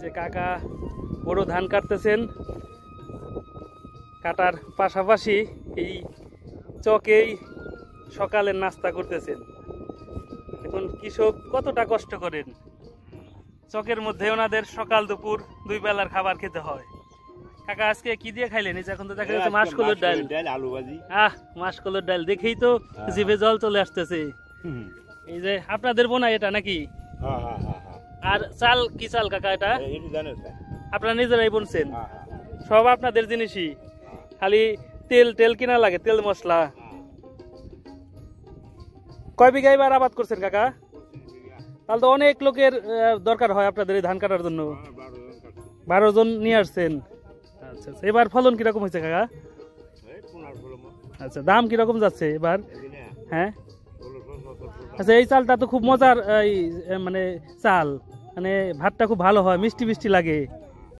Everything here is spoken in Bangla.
যে কাকা বড় ধান কাটতেছেন, কাটার পাশাপাশি এই চকেই সকালের নাস্তা করতেছেন। এখন কৃষক কতটা কষ্ট করেন, চকের মধ্যে ওনাদের সকাল দুপুর দুই বেলার খাবার খেতে হয়। কাকা আজকে কি দিয়ে খাইলেন? এখন তো দেখা যাচ্ছে মাসকলাইর ডাল, আলু ভাজি। মাসকলাইর ডাল দেখেই তো জিভে জল চলে আসতেছে। এই যে আপনাদের বোনাই এটা নাকি? আর চাল কি চাল কাকা এটা? আপনারা নিজেরাই বুনছেন? সব আপনাদের জিনিসই, খালি তেল কিনা লাগে, তেল মশলা। কয় বিঘা এবার আবাদ করছেন কাকা? তাহলে তো অনেক লোকের দরকার হয় আপনাদের এই ধান কাটার জন্য। 12 জন নিয়ে আসছেন। আচ্ছা, এবার ফলন কিরকম হয়েছে কাকা? আচ্ছা, দাম কিরকম যাচ্ছে এবার? হ্যাঁ, আচ্ছা, এই চালটা তো খুব মজার, মানে চাল, মানে ভাতটা খুব ভালো হয়, মিষ্টি মিষ্টি লাগে।